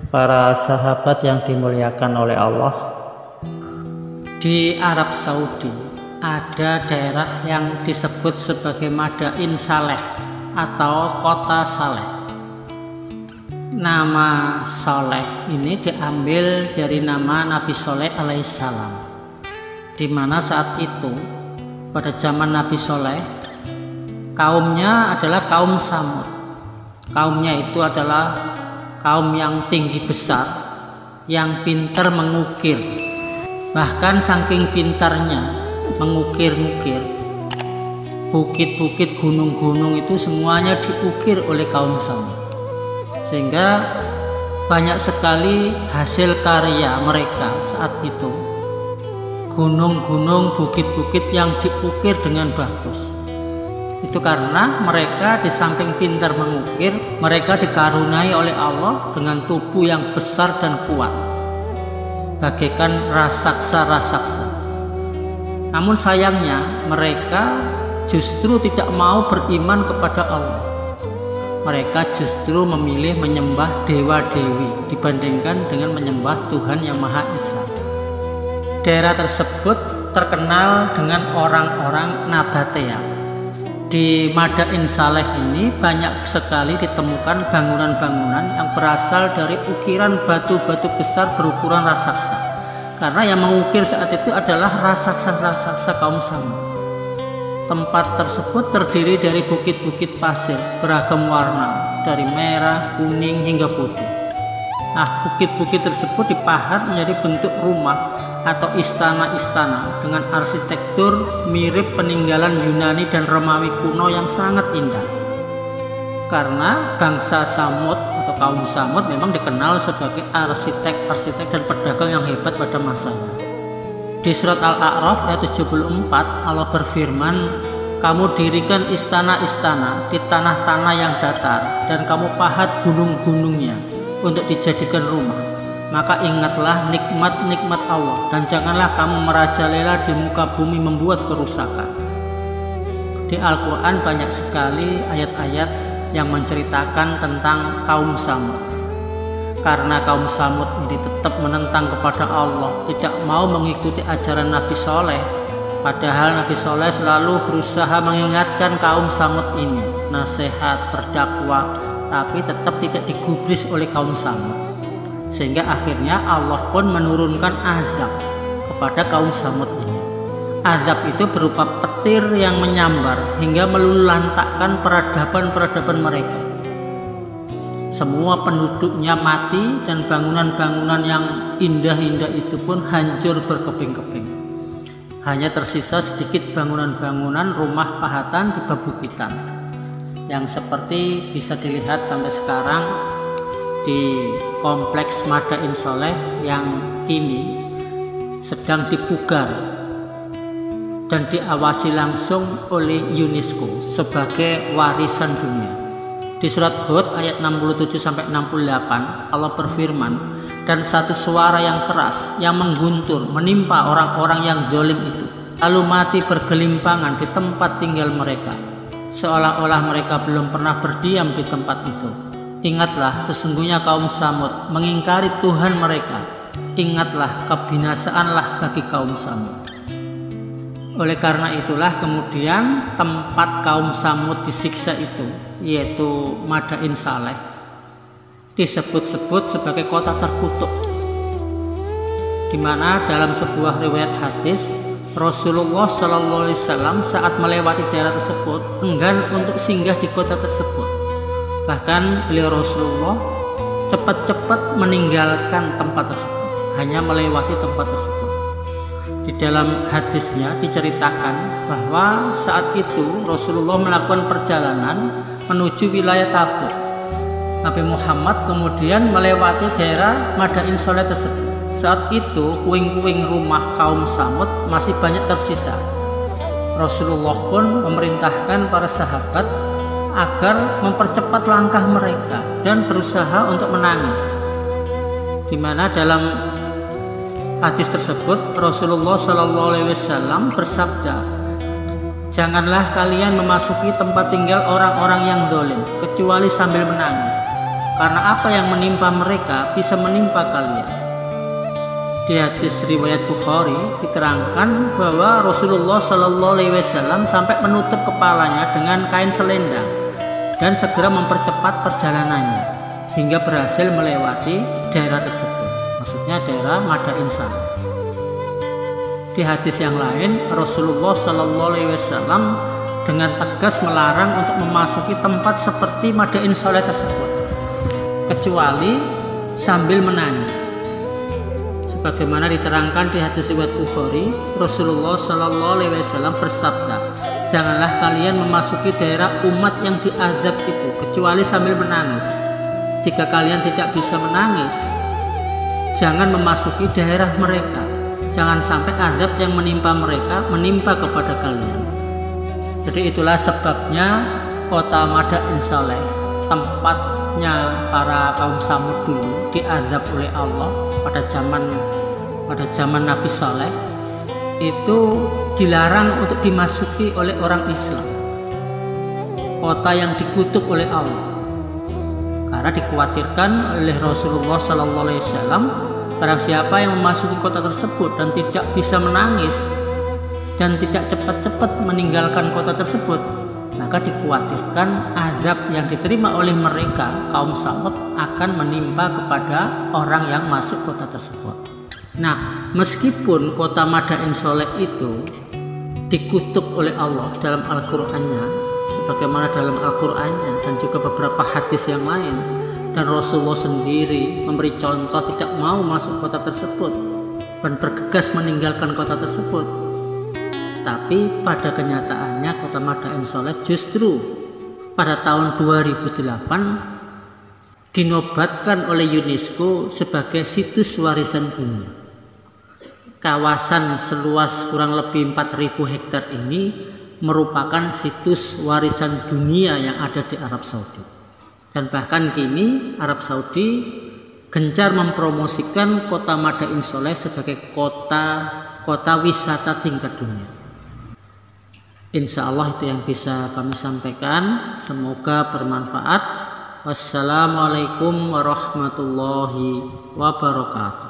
Para sahabat yang dimuliakan oleh Allah, di Arab Saudi ada daerah yang disebut sebagai Madain Saleh atau kota Saleh. Nama Saleh ini diambil dari nama Nabi Soleh alaihissalam, di mana saat itu pada zaman Nabi Soleh kaumnya adalah kaum Samud. Kaumnya itu adalah kaum yang tinggi besar, yang pintar mengukir. Bahkan saking pintarnya mengukir-ngukir, bukit-bukit, gunung-gunung itu semuanya diukir oleh kaum Samud, sehingga banyak sekali hasil karya mereka saat itu. Gunung-gunung, bukit-bukit yang diukir dengan bagus. Itu karena mereka di samping pintar mengukir, mereka dikaruniai oleh Allah dengan tubuh yang besar dan kuat, bagaikan raksasa-raksasa. Namun sayangnya mereka justru tidak mau beriman kepada Allah. Mereka justru memilih menyembah dewa-dewi dibandingkan dengan menyembah Tuhan yang Maha Esa. Daerah tersebut terkenal dengan orang-orang Nabatea. Di Madain Saleh ini banyak sekali ditemukan bangunan-bangunan yang berasal dari ukiran batu-batu besar berukuran raksasa. Karena yang mengukir saat itu adalah raksasa-raksasa kaum Samud. Tempat tersebut terdiri dari bukit-bukit pasir beragam warna, dari merah, kuning hingga putih. Nah, bukit-bukit tersebut dipahat menjadi bentuk rumah atau istana-istana dengan arsitektur mirip peninggalan Yunani dan Romawi kuno yang sangat indah. Karena bangsa Samud atau kaum Samud memang dikenal sebagai arsitek dan pedagang yang hebat pada masanya. Di surat Al-A'raf ayat 74 Allah berfirman, "Kamu dirikan istana-istana di tanah-tanah yang datar dan kamu pahat gunung-gunungnya untuk dijadikan rumah. Maka ingatlah nikmat-nikmat Allah dan janganlah kamu merajalela di muka bumi membuat kerusakan." Di Al-Quran banyak sekali ayat-ayat yang menceritakan tentang kaum Samud. Karena kaum Samud ini tetap menentang kepada Allah, tidak mau mengikuti ajaran Nabi Soleh. Padahal Nabi Soleh selalu berusaha mengingatkan kaum Samud ini, nasihat, berdakwah, tapi tetap tidak digubris oleh kaum Samud. Sehingga akhirnya Allah pun menurunkan azab kepada kaum Samud ini. Azab itu berupa petir yang menyambar hingga meluluhlantakkan peradaban-peradaban mereka. Semua penduduknya mati dan bangunan-bangunan yang indah-indah itu pun hancur berkeping-keping. Hanya tersisa sedikit bangunan-bangunan rumah pahatan di bebukitan yang seperti bisa dilihat sampai sekarang di kompleks Madain Saleh yang kini sedang dipugar dan diawasi langsung oleh UNESCO sebagai warisan dunia. Di surat Hud ayat 67-68 Allah berfirman, "Dan satu suara yang keras yang mengguntur menimpa orang-orang yang zalim itu, lalu mati bergelimpangan di tempat tinggal mereka, seolah-olah mereka belum pernah berdiam di tempat itu. Ingatlah, sesungguhnya kaum Samud mengingkari Tuhan mereka. Ingatlah, kebinasaanlah bagi kaum Samud." Oleh karena itulah kemudian tempat kaum Samud disiksa itu, yaitu Madain Saleh, disebut-sebut sebagai kota terkutuk, di mana dalam sebuah riwayat hadis Rasulullah SAW saat melewati daerah tersebut enggan untuk singgah di kota tersebut. Bahkan beliau Rasulullah cepat-cepat meninggalkan tempat tersebut, hanya melewati tempat tersebut. Di dalam hadisnya diceritakan bahwa saat itu Rasulullah melakukan perjalanan menuju wilayah Tabuk. Nabi Muhammad kemudian melewati daerah Madain Saleh tersebut. Saat itu puing-puing rumah kaum Samud masih banyak tersisa. Rasulullah pun memerintahkan para sahabat agar mempercepat langkah mereka dan berusaha untuk menangis. Di mana dalam hadis tersebut Rasulullah SAW bersabda, "Janganlah kalian memasuki tempat tinggal orang-orang yang zalim kecuali sambil menangis. karena apa yang menimpa mereka bisa menimpa kalian. Di hadis riwayat Bukhari diterangkan bahwa Rasulullah Shallallahu Alaihi Wasallam sampai menutup kepalanya dengan kain selendang dan segera mempercepat perjalanannya hingga berhasil melewati daerah tersebut, maksudnya daerah Madain Saleh. Di hadis yang lain, Rasulullah Shallallahu Alaihi Wasallam dengan tegas melarang untuk memasuki tempat seperti Madain Saleh tersebut, kecuali sambil menangis. Sebagaimana diterangkan di hadis riwayat Bukhari, Rasulullah Shallallahu Alaihi Wasallam bersabda, janganlah kalian memasuki daerah umat yang diazab itu kecuali sambil menangis. Jika kalian tidak bisa menangis, jangan memasuki daerah mereka. Jangan sampai azab yang menimpa mereka menimpa kepada kalian. Jadi itulah sebabnya kota Madain Saleh, tempatnya para kaum Samud dulu, diazab oleh Allah pada zaman Nabi Saleh, itu dilarang untuk dimasuki oleh orang Islam. Kota yang dikutuk oleh Allah, karena dikhawatirkan oleh Rasulullah Sallallahu Alaihi Wasallam, barang siapa yang memasuki kota tersebut dan tidak bisa menangis dan tidak cepat-cepat meninggalkan kota tersebut, maka dikhawatirkan azab yang diterima oleh mereka kaum Samud akan menimpa kepada orang yang masuk kota tersebut. Nah, meskipun kota Madain Saleh itu dikutuk oleh Allah dalam Al-Qur'annya, sebagaimana dalam Al-Qur'annya dan juga beberapa hadis yang lain, dan Rasulullah sendiri memberi contoh tidak mau masuk kota tersebut dan bergegas meninggalkan kota tersebut, tapi pada kenyataannya kota Madain Saleh justru pada tahun 2008 dinobatkan oleh UNESCO sebagai situs warisan dunia. Kawasan seluas kurang lebih 4.000 hektar ini merupakan situs warisan dunia yang ada di Arab Saudi. Dan bahkan kini Arab Saudi gencar mempromosikan kota Madain Saleh sebagai kota wisata tingkat dunia. Insya Allah itu yang bisa kami sampaikan. Semoga bermanfaat. Wassalamualaikum warahmatullahi wabarakatuh.